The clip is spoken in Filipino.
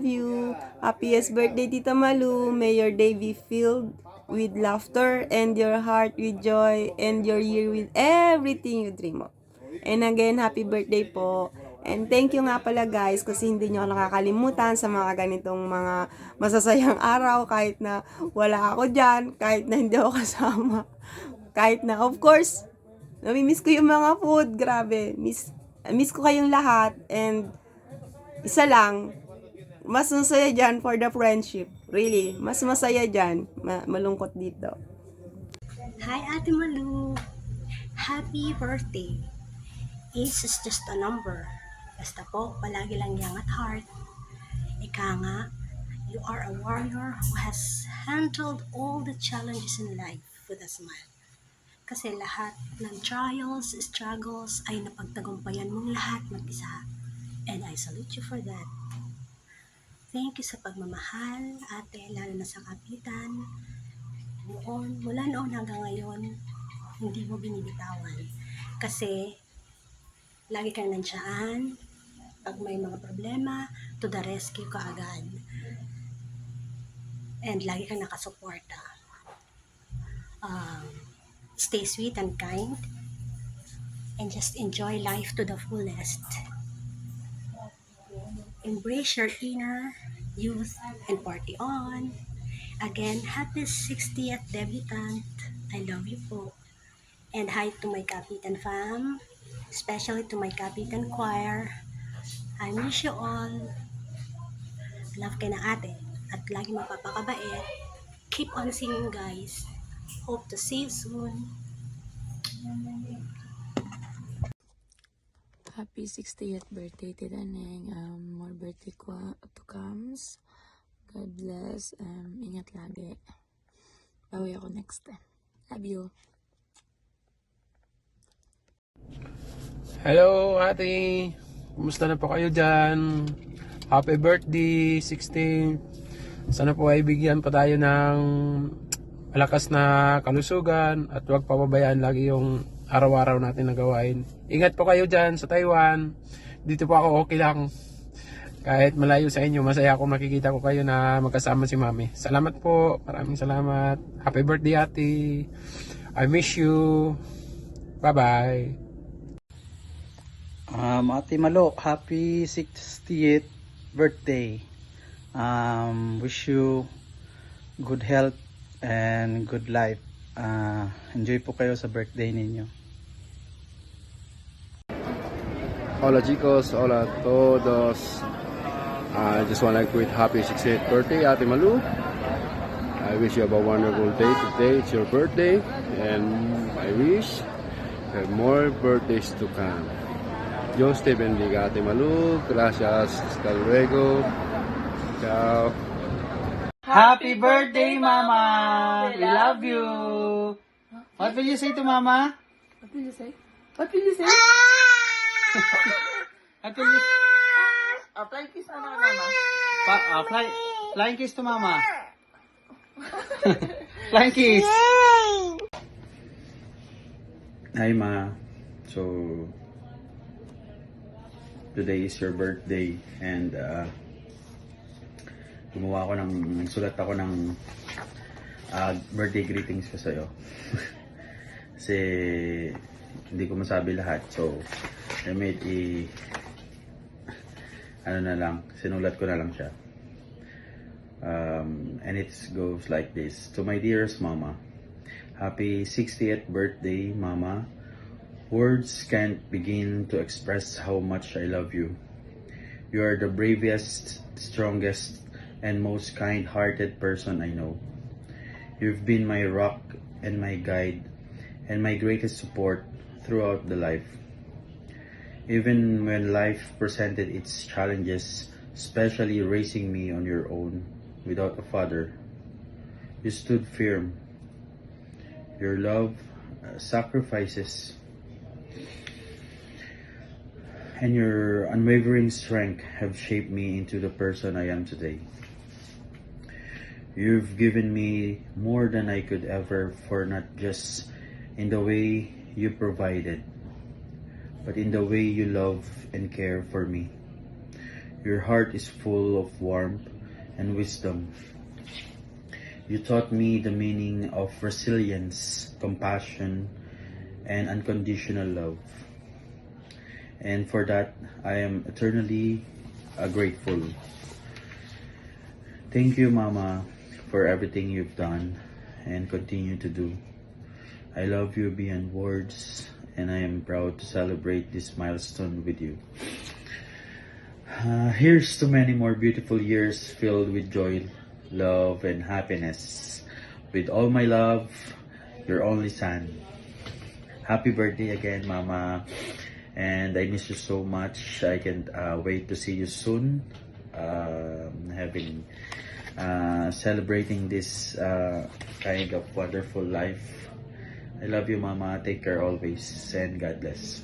you. Happiest birthday, Tita Malu. May your day be filled with laughter and your heart with joy and your year with everything you dream of. And again, happy birthday po. And thank you nga pala guys kasi hindi nyo ako nakakalimutan sa mga ganitong mga masasayang araw kahit na wala ako dyan, kahit na hindi ako kasama. Kahit na, of course, namimiss ko yung mga food. Grabe. Miss ko kayong lahat. And isa lang, mas masaya dyan for the friendship. Really. Mas masaya dyan. Malungkot dito. Hi, Ate Malu. Happy birthday. Age is just a number. Basta po, palagi lang young at heart. Ika nga, you are a warrior who has handled all the challenges in life with a smile. Kasi lahat ng trials, struggles ay napagtagumpayan mong lahat mag-isa. And I salute you for that. Thank you sa pagmamahal, ate, lalo na sa kapitan. Mula noon hanggang ngayon, hindi mo binibitawan. Kasi, lagi kang nandiyan. Pag may mga problema, to the rescue ka agad. And lagi kang nakasuporta. Stay sweet and kind. And just enjoy life to the fullest. Embrace your inner youth and party on. Again, happy 60th debutant. I love you po. And hi to my Kapitan fam, especially to my Kapitan choir. I miss you all. Love kayo na ate. At lagi mapapakabait. Keep on singing guys. Hope to see you soon. Happy 60th birthday, Tita Neng. More birthday to comes. God bless. Ingat lagi. Bawi ako next time. Love you. Hello, ate. Kumusta na po kayo dyan? Happy birthday, 16. Sana po ay bigyan pa tayo ng malakas na kalusugan at huwag pababayaan lagi yung araw-araw natin na gawain. Ingat po kayo dyan sa Taiwan. Dito po ako okay lang. Kahit malayo sa inyo, masaya ako makikita ko kayo na magkasama si Mami. Salamat po. Maraming salamat. Happy birthday, ate. I miss you. Bye-bye. Ate Malo, happy 60th birthday. Wish you good health and good life. Enjoy po kayo sa birthday ninyo. Hola chicos, hola a todos. I just want to greet happy 60th birthday, Ate Malu. I wish you have a wonderful day today. It's your birthday, and I wish you have more birthdays to come. Dios te bendiga, Ate Malu. Gracias, hasta luego. Ciao. Happy birthday, Mama! We love you! What will you say to Mama? What will you say? What will you say? What will you... Flying kiss na naman, Mama. Flying kiss to Mama. Flying kiss. Hi, Ma. So, today is your birthday and nagsulat ako ng birthday greetings ko sa'yo. Kasi hindi ko masabi lahat. So, I made sinulat ko na lang siya. And it goes like this. To my dearest Mama, happy 60th birthday, Mama. Words can't begin to express how much I love you. You are the bravest, strongest, and most kind-hearted person I know. You've been my rock and my guide and my greatest support throughout the life. Even when life presented its challenges, especially raising me on your own without a father, you stood firm. Your love, sacrifices, and your unwavering strength have shaped me into the person I am today. You've given me more than I could ever, for not just in the way you provided, but in the way you love and care for me. Your heart is full of warmth and wisdom. You taught me the meaning of resilience, compassion, and unconditional love. And for that, I am eternally grateful. Thank you, Mama, for everything you've done and continue to do. I love you beyond words, and I am proud to celebrate this milestone with you. Here's to many more beautiful years filled with joy, love, and happiness. With all my love, your only son. Happy birthday again, Mama. And I miss you so much. I can't wait to see you soon. Celebrating this kind of wonderful life. I love you, Mama. Take care always, and God bless.